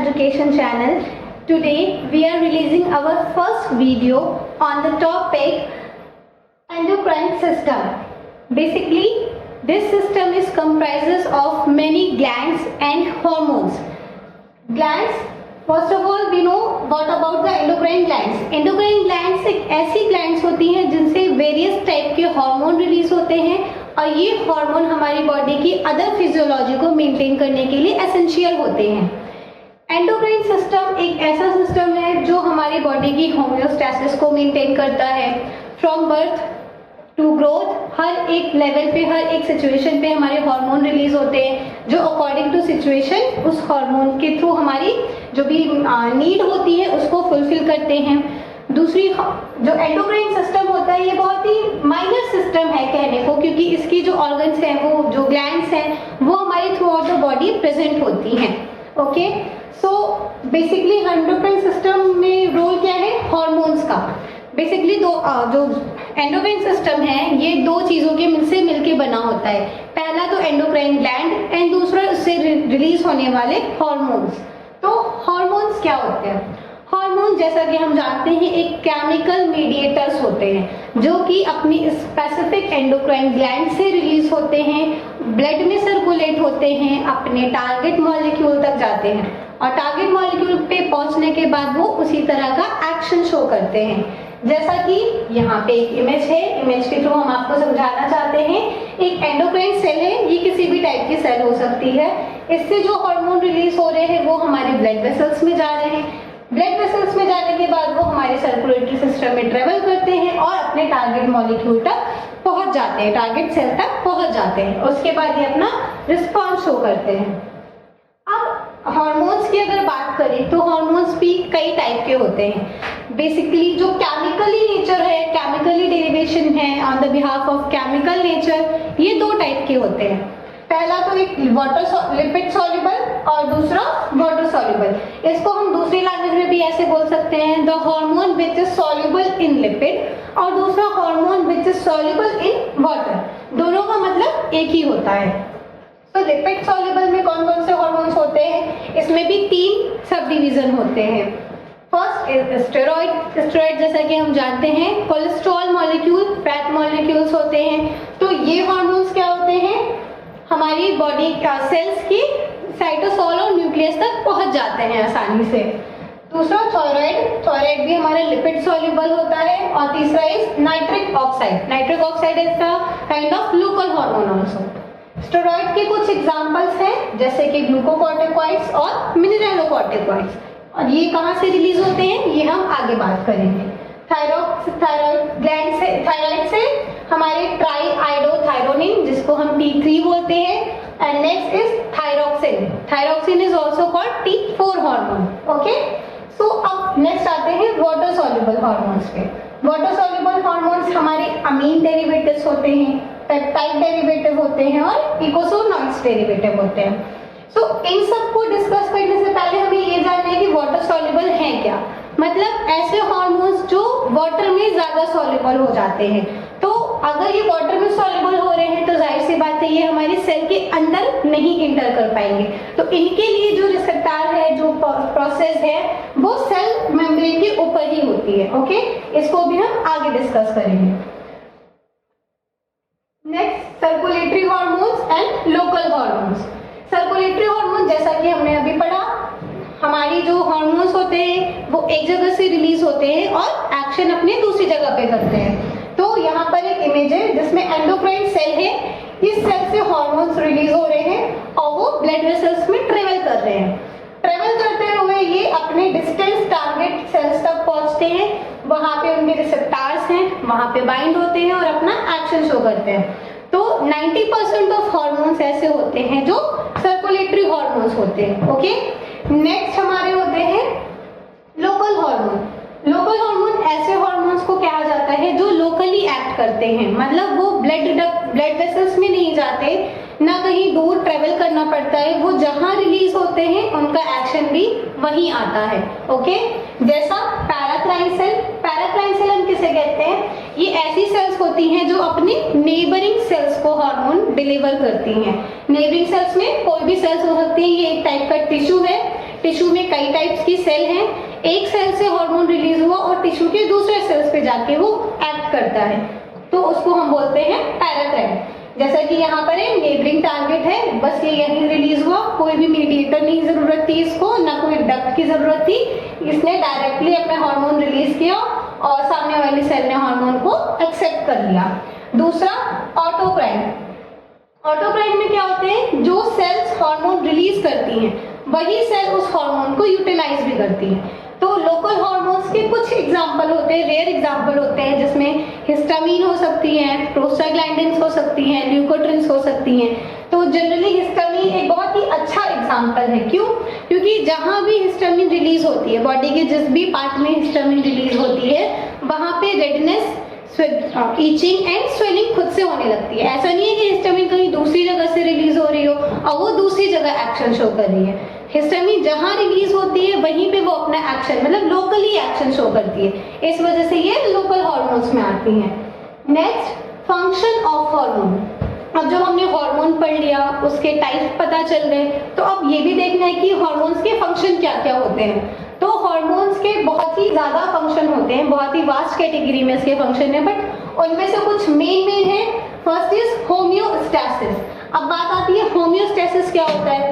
Education channel. Today we are releasing our first video on the topic endocrine system. Basically, this system is comprises of many glands and hormones. Glands, first of all we know what about the endocrine glands. Endocrine glands एक ऐसी glands होती हैं जिनसे various type के hormone release होते हैं और ये हार्मोन हमारी बॉडी की अदर फिजियोलॉजी को मेंटेन करने के लिए एसेंशियल होते हैं. एंडोक्राइन सिस्टम एक ऐसा सिस्टम है जो हमारी बॉडी की होम्योस्टैसिस को मेंटेन करता है. फ्रॉम बर्थ टू ग्रोथ हर एक लेवल पे, हर एक सिचुएशन पे हमारे हार्मोन रिलीज होते हैं जो अकॉर्डिंग टू सिचुएशन उस हार्मोन के थ्रू हमारी जो भी नीड होती है उसको फुलफिल करते हैं. दूसरी जो एंडोक्राइन सिस्टम होता है ये बहुत ही माइनर सिस्टम है कहने को, क्योंकि इसकी जो ऑर्गन्स हैं वो जो ग्लैंड्स हैं वो हमारी through out the body present होती हैं. Okay, so basically endocrine system में रोल क्या है हार्मोन्स का. बेसिकली जो एंडोक्राइन सिस्टम है ये दो चीज़ों के से मिलके बना होता है. पहला तो एंडोक्राइन ग्लैंड एंड दूसरा उससे रिलीज होने वाले हार्मोन्स. तो हार्मोन्स क्या होते हैं? हार्मोन जैसा कि हम जानते हैं एक केमिकल मीडिएटर्स होते हैं जो कि अपनी स्पेसिफिक एंडोक्राइन ग्लैंड से रिलीज होते हैं, ब्लड में सर्कुलेट होते हैं, अपने टारगेट मॉलिक्यूल तक जाते हैं और टारगेट मॉलिक्यूल पे पहुंचने के बाद वो उसी तरह का एक्शन शो करते हैं. जैसा कि यहाँ पे एक इमेज है, इमेज के थ्रू हम आपको समझाना चाहते हैं. एक एंडोक्राइन सेल है, ये किसी भी टाइप की सेल हो सकती है. इससे जो हार्मोन रिलीज हो रहे हैं वो हमारे ब्लड वेसल्स में जा रहे हैं. ब्लड वेसल्स में जाने के बाद वो हमारे सर्कुलेटरी सिस्टम में ट्रेवल करते हैं और अपने टारगेट मॉलिक्यूल तक पहुंच जाते हैं, टारगेट सेल तक पहुंच जाते हैं. उसके बाद ये अपना रिस्पॉन्स शो करते हैं. अब हार्मोन्स की अगर बात करें तो हार्मोन्स भी कई टाइप के होते हैं. बेसिकली जो केमिकली नेचर है, केमिकली डेरिवेशन है on the behalf of chemical nature, ये दो टाइप के होते हैं. पहला तो एक वाटर लिपिड सॉल्युबल और दूसरा वाटर सॉल्युबल. इसको हम दूसरी लैंग्वेज में भी ऐसे बोल सकते हैं, the hormone which is soluble in lipid और दूसरा hormone which is soluble in water. दोनों का मतलब एक ही होता है. तो लिपिड सॉल्युबल में कौन कौन से हार्मोन्स होते हैं? इसमें भी 3 सब डिवीजन होते हैं. First is steroid. स्टेरॉइड जैसा कि हम जानते हैं कोलेस्ट्रॉल मॉलिक्यूल, फैट मॉलिक्यूल्स होते हैं. तो ये हार्मोन्स क्या होते हैं? हमारी बॉडी का सेल्स की साइटोसोल और न्यूक्लियस तक पहुंच जाते हैं आसानी से. दूसरा थायराइड. थायराइड भी हमारा लिपिड सॉल्युबल होता है. और तीसरा is nitric oxide. Nitric oxide is the kind of local hormone also. Steroid के कुछ एग्जांपल्स हैं जैसे कि ग्लूकोकॉर्टिकॉइड्स और मिनरलोकॉर्टिकॉइड्स. और ये कहाँ से रिलीज होते हैं ये हम आगे बात करेंगे. थायराइड ग्लैंड से, थायराइड से हमारे ट्राई आइडोथायरोनिन जिसको हम T3 बोलते हैं. And next is thyroxine. Thyroxine is also called T4 hormone. Okay, so अब नेक्स्ट आते हैं वाटर सॉल्युबल हार्मोन्स पे. वाटर सॉल्युबल हार्मोन्स हमारे अमीन डेरिवेटिव्स होते हैं, पेप्टाइड डेरिवेटिव होते हैं और इकोसोनॉइड्स डेरिवेटिव होते हैं. सो इन सबको डिस्कस करने से पहले हमें ये जानना है कि वाटर सॉल्युबल है क्या. मतलब ऐसे हार्मोन्स जो वाटर में ज्यादा सॉल्युबल हो जाते हैं. तो अगर ये वाटर में सॉल्युबल हो रहे हैं तो जाहिर सी बात है ये हमारी सेल के अंदर नहीं इंटर कर पाएंगे. तो इनके लिए जो रिसेप्टर है, जो प्रोसेस है वो सेल मेम्ब्रेन के ऊपर ही होती है. ओके, इसको भी हम आगे डिस्कस करेंगे. Next circulatory hormones and local hormones. Circulatory hormone जैसा कि हमने अभी पढ़ा, हमारी जो हार्मोन्स होते हैं वो एक जगह से रिलीज होते हैं और एक्शन अपने दूसरी जगह पे करते हैं. तो यहाँ पर एक इमेज है जिसमें एंडोक्राइन सेल है. इस सेल से हार्मोन्स रिलीज हो रहे हैं और वो ब्लड वेसल्स में ट्रेवल कर रहे हैं. ट्रेवल करते हुए ये अपने डिस्टेंस टारगेट सेल्स तक पहुंचते हैं. वहां पे उनके रिसेप्टर्स हैं, वहां पे बाइंड होते हैं और अपना एक्शन शो करते हैं. तो 90% ऑफ हार्मोन्स ऐसे होते हैं जो सर्कुलेटरी हार्मोन्स होते हैं. ओके, नेक्स्ट हमारे होते हैं लोकल हार्मोन. लोकल हार्मोन ऐसे हार्मोन्स को कहा जाता है जो लोकली एक्ट करते हैं. मतलब वो ब्लड वेसल्स में नहीं जाते, ना कहीं दूर ट्रेवल करना पड़ता है. वो जहां रिलीज होते हैं उनका एक्शन भी वहीं आता है. ओके, जैसा पैराक्राइन सेल. पैराक्राइन सेल हम किसे कहते हैं? ये ऐसी सेल्स होती हैं जो अपने नेबरिंग सेल्स को हार्मोन डिलीवर करती हैं. नेबरिंग सेल्स में कोई भी सेल्स हो सकती है. ये एक टाइप का टिश्यू है. टिश्यू में कई टाइप्स की सेल हैं, एक सेल से हार्मोन रिलीज हुआ और टिश्यू के दूसरे सेल्स पे जाके वो एक्ट करता है, तो उसको हम बोलते हैं पैराथ्रेड। जैसा कि यहाँ पर है नेबरिंग टारगेट है, बस ये यहीं रिलीज हुआ, कोई भी मीडिएटर नहीं जरूरत थी इसको, ना कोई डक्ट की जरूरत थी, इसने डायरेक्टली अपने हार्मोन रिलीज किया और सामने वाली सेल ने हार्मोन को एक्सेप्ट कर लिया। दूसरा ऑटोक्राइन। ऑटोक्राइन में क्या होते हैं, जो सेल्स हार्मोन रिलीज करती हैं वही सेल उस हार्मोन को यूटिलाइज भी करती है। तो लोकल हार्मोन्स के कुछ एग्जाम्पल होते हैं, रेयर एग्जाम्पल होते हैं, जिसमें हिस्टामिन हो सकती हैं, प्रोस्टाग्लैंडिन्स हो सकती हैं, ल्यूकोट्रिन्स हो सकती हैं। तो जनरली हिस्टामिन एक बहुत ही अच्छा एग्जाम्पल है। क्यों? क्योंकि जहाँ भी हिस्टामिन रिलीज होती है, बॉडी के जिस भी पार्ट में हिस्टामिन रिलीज होती है, वहाँ पे रेडनेस, ईचिंग एंड स्वेलिंग खुद से होने लगती है। ऐसा नहीं है कि हिस्टामिन कहीं दूसरी जगह से रिलीज हो रही हो और वो दूसरी जगह एक्शन शो कर रही है। हिस्टामिन जहां रिलीज होती है वहीं पे वो अपना एक्शन, मतलब लोकली एक्शन शो करती है, इस वजह से ये लोकल हार्मोन्स में आती हैं। Next, function of hormone. अब जब हमने हार्मोन पढ़ लिया, उसके टाइप पता चल गए, तो अब ये भी देखना है कि हार्मोन्स के फंक्शन क्या क्या होते हैं। तो हार्मोन्स के बहुत ही ज्यादा फंक्शन होते हैं, बहुत ही वास्ट कैटेगरी में इसके फंक्शन है, बट उनमें से कुछ मेन है। First is homeostasis. अब बात आती है होम्योस्टैसिस क्या होता है।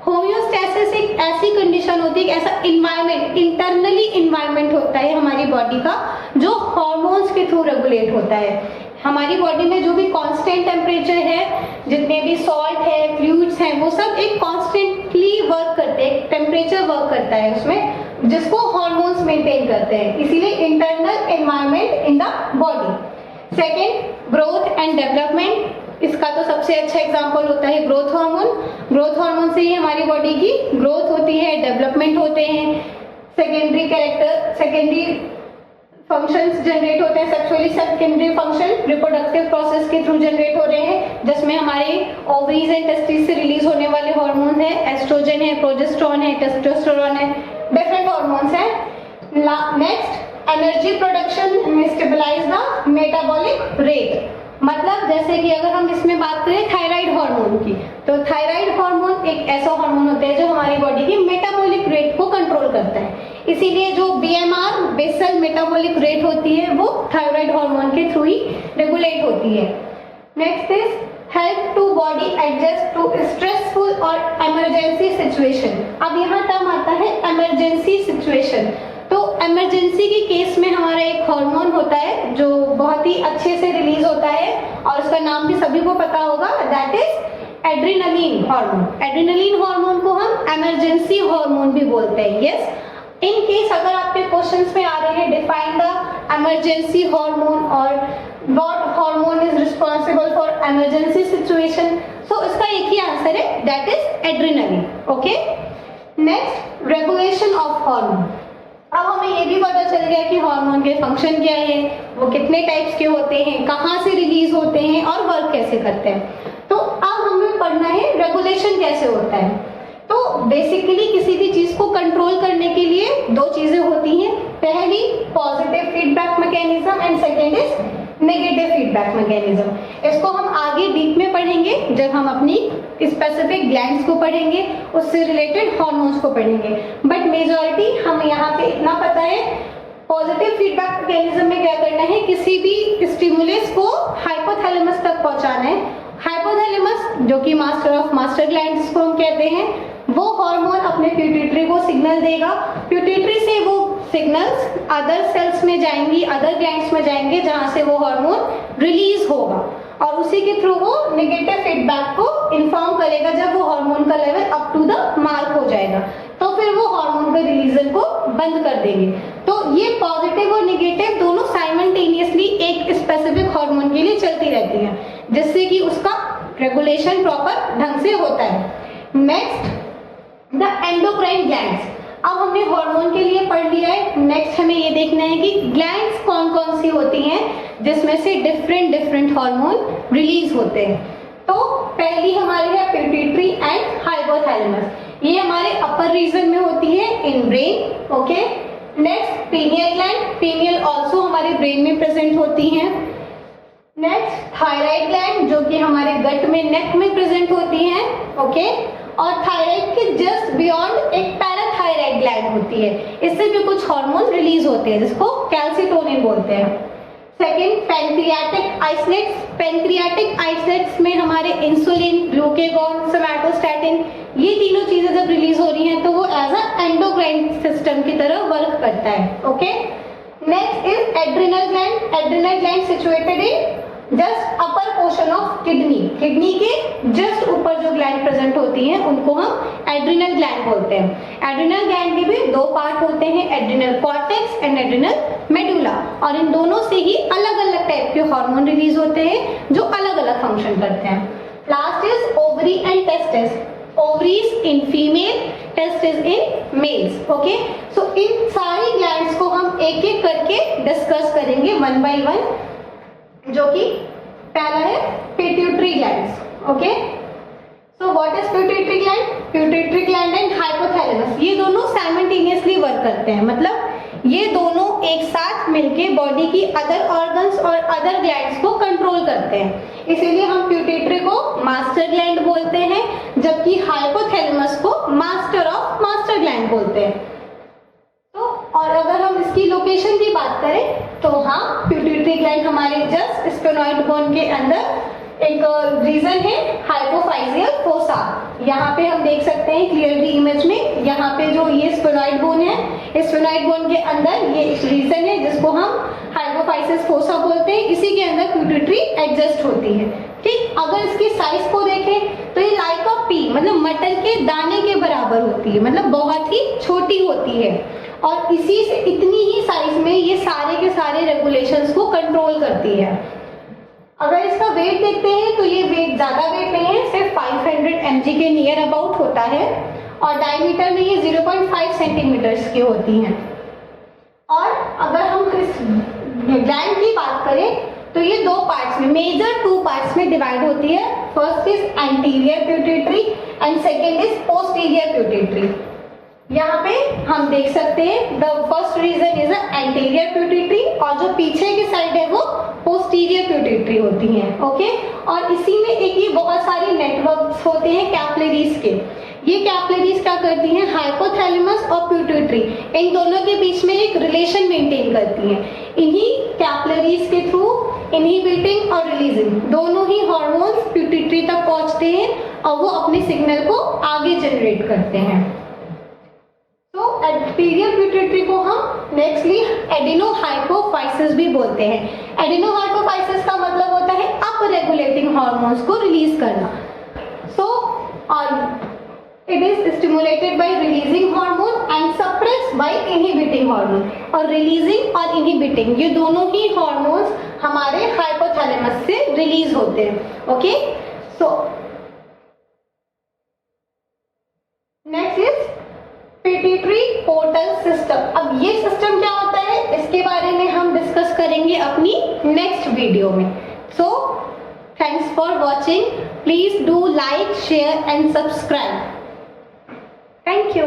होम्योस्टैसिस एक ऐसी कंडीशन होती है, एक ऐसा इन्वायरमेंट, इंटरनली इन्वायरमेंट होता है हमारी बॉडी का, जो हार्मोन्स के थ्रू रेगुलेट होता है। हमारी बॉडी में जो भी कांस्टेंट टेम्परेचर है, जितने भी सॉल्ट है, फ्लूइड्स हैं, वो सब एक कांस्टेंटली वर्क करते हैं, टेम्परेचर वर्क करता है उसमें, जिसको हार्मोन्स मेंटेन करते हैं, इसीलिए internal environment in the body. Second, growth and development. इसका तो सबसे अच्छा एग्जांपल होता है ग्रोथ हार्मोन। ग्रोथ हार्मोन से ही हमारी बॉडी की ग्रोथ होती है, डेवलपमेंट होते हैं, सेकेंडरी फंक्शंस जनरेट होते हैं, sexually secondary function reproductive process के थ्रू जनरेट हो रहे हैं, जिसमें हमारे ओवरीज एंड टेस्टिस से रिलीज होने वाले हार्मोन है, एस्ट्रोजन है, प्रोजेस्टेरोन है, टेस्टोस्टेरोन है, डिफरेंट हार्मोन्स हैं। Next, energy production stabilise the metabolic rate. मतलब जैसे कि अगर हम इसमें बात करें थायराइड हार्मोन की, तो थायराइड हार्मोन एक ऐसा हार्मोन होता है जो हमारी बॉडी की मेटाबॉलिक रेट को कंट्रोल करता है, इसीलिए जो बीएमआर बेसल मेटाबॉलिक रेट होती है वो थायराइड हार्मोन के थ्रू ही रेगुलेट होती है। Next is help to body adjust to stressful और इमरजेंसी सिचुएशन। अब यहाँ टर्म आता है इमरजेंसी सिचुएशन। तो इमरजेंसी के केस में हमारा एक हार्मोन होता है जो बहुत ही अच्छे से रिलीज होता है और उसका नाम भी सभी को पता होगा, that is adrenaline hormone. Adrenaline hormone को हम इमरजेंसी हार्मोन भी बोलते हैं। यस, इन केस अगर आपके क्वेश्चंस में आ रहे हैं डिफाइन द इमरजेंसी हार्मोन और what hormone is responsible for emergency situation, तो इसका एक ही आंसर है, that is adrenaline. Okay, next, regulation of hormone. अब हमें ये भी पता चल गया कि हार्मोन के फंक्शन क्या है, वो कितने टाइप्स के होते हैं, कहाँ से रिलीज होते हैं और वर्क कैसे करते हैं। तो अब हमें पढ़ना है रेगुलेशन कैसे होता है। तो बेसिकली किसी भी चीज को कंट्रोल करने के लिए दो चीजें होती हैं, पहली positive feedback mechanism and second is negative feedback mechanism. इसको हम आगे डीप में पढ़ेंगे जब हम अपनी स्पेसिफिक ग्लैंड्स को पढ़ेंगे, उससे रिलेटेड हार्मोन्स को पढ़ेंगे, बट मेजॉरिटी हम यहाँ पे इतना पता है, पॉजिटिव फीडबैक मैकेनिज्म में क्या करना है, किसी भी स्टिमुलस को हाइपोथैलेमस तक पहुंचाना है। हाइपोथैलेमस जो कि मास्टर ऑफ मास्टर ग्लैंड्स को हम कहते हैं, वो हार्मोन अपने पिट्यूटरी को सिग्नल देगा, पिट्यूटरी से वो सिग्नल्स अदर सेल्स में जाएंगी, अदर ग्लैंड्स में जाएंगे जहां से वो हार्मोन रिलीज होगा और उसी के थ्रू वो नेगेटिव फीडबैक को इन्फॉर्म करेगा। जब वो हार्मोन का level up to the mark हो जाएगा तो फिर वो हार्मोन के रिलीजन को बंद कर देंगे। तो ये पॉजिटिव और नेगेटिव दोनों साइमल्टेनियसली एक स्पेसिफिक हार्मोन के लिए चलती रहती हैं, जिससे कि उसका रेगुलेशन प्रॉपर ढंग से होता है। Next, the endocrine glands. अब हमने हार्मोन के लिए पढ़ लिया है, नेक्स्ट हमें ये देखना है कि ग्लैंड्स कौन कौन सी होती हैं जिसमें से डिफरेंट हार्मोन रिलीज होते हैं। तो पहली हमारी है पिट्यूटरी एंड हाइपोथैलेमस, ये हमारे अपर रीजन में होती है in brain. Okay, next pineal gland, pineal also हमारे ब्रेन में प्रेजेंट होती हैं। नेक्स्ट थायराइड ग्लैंड जो कि हमारे गट में, नेक में प्रेजेंट होती हैं। ओके, और थायराइड के जस्ट बियॉन्ड एक पैराथायराइड ग्लैंड होती है, इससे भी कुछ हार्मोन रिलीज होते हैं जिसको कैल्सिटोनिन बोलते हैं। Second, pancreatic islets. Pancreatic islets में हमारे इंसुलिन, ग्लूकेगॉन, सोमैटोस्टैटिन, ये तीनों चीजें जब रिलीज हो रही हैं तो वो एज अ एंडोक्राइन सिस्टम की तरह वर्क करता है। Okay, next is adrenal gland. Adrenal gland situated in just upper portion of kidney. Kidney के जस्ट ऊपर जो ग्लैंड प्रेजेंट होती हैं उनको हम एड्रिनल ग्लैंड बोलते हैं। एड्रिनल ग्लैंड के भी दो पार्ट होते हैं, adrenal cortex and adrenal medulla, और इन दोनों से ही अलग अलग टाइप के हार्मोन रिलीज होते हैं जो अलग अलग फंक्शन करते हैं। Last is ovary and testis. Ovaries in female, testis in males. Okay, so इन सारी ग्लैंड्स को हम एक एक करके डिस्कस करेंगे वन बाय वन, जो कि पहला है pituitary glands. Okay, so what is pituitary gland? Pituitary gland and hypothalamus, ये दोनों साइमल्टेनियसली वर्क करते हैं, मतलब ये दोनों एक साथ मिलके बॉडी की अदर ऑर्गन्स और अदर ग्लैंड्स को कंट्रोल करते हैं, इसीलिए हम पिट्यूटरी को मास्टर ग्लैंड बोलते हैं, जबकि हाइपोथैलेमस को मास्टर ऑफ मास्टर ग्लैंड बोलते हैं। तो और अगर हम इसकी लोकेशन की बात करें तो हाँ, पिट्यूटरी ग्लैंड हमारे जस्ट स्फेनॉइड बोन के अंदर एक रीजन है हाइपोफाइजियल फोसा। यहाँ पे हम देख सकते हैं क्लियरली इमेज में, यहाँ पे जो ये स्फेनॉइड बोन है, इस स्फेनॉइड बोन के अंदर ये रीजन है जिसको हम हाइपोफाइसिस फोसा बोलते हैं, इसी के अंदर पिट्यूटरी एडजस्ट होती है। ठीक, अगर इसकी साइज को देखें तो ये लाइक अ पी, मतलब मटर के दाने के बराबर होती है, मतलब बहुत ही छोटी होती है, और इसी से इतनी ही साइज में ये सारे के सारे रेगुलेशंस को कंट्रोल करती है। अगर इसका वेट देखते हैं तो ये वेट ज्यादा वेट नहीं है, सिर्फ 500 mg के नियर अबाउट होता है, और डायमीटर में ये 0.5 सेंटीमीटर्स की होती हैं। और अगर हम इस ग्लैंड की बात करें तो ये दो पार्ट्स में, मेजर टू पार्ट्स में डिवाइड होती है। First is anterior pituitary and second is posterior pituitary. यहाँ पे हम देख सकते हैं the first region is anterior pituitary, और जो पीछे की साइड है वो पोस्टीरियर पिट्यूटरी होती है। ओके, और इसी में एक ये बहुत सारी नेटवर्क्स होते हैं कैपिलरीज के। ये कैपिलरीज क्या करती हैं? हाइपोथैलेमस और पिट्यूटरी, इन दोनों के बीच में एक रिलेशन मेंटेन करती हैं। इन्हीं कैपिलरीज के थ्रू इनहिबिटिंग और रिलीजिंग दोनों ही हार्मोन्स पिट्यूटरी तक पहुंचते हैं और वो अपने सिग्नल को आगे जनरेट करते हैं। तो एंटीरियर पिट्यूटरी को हम नेक्स्टली एडिनोहाइपोफाइसिस भी बोलते हैं। एडिनोहाइपोफाइसिस का मतलब होता है अप रेगुलेटिंग हार्मोन्स को रिलीज करना। So it is stimulated by releasing hormone and suppressed by inhibiting hormone. और रिलीजिंग और इनहिबिटिंग ये दोनों ही हार्मोन्स हमारे हाइपोथैलेमस से रिलीज होते हैं। Okay, so next is pituitary portal system. अब ये सिस्टम क्या होता है इसके बारे में हम डिस्कस करेंगे अपनी नेक्स्ट वीडियो में। So thanks for watching, please do like, share and subscribe. Thank you.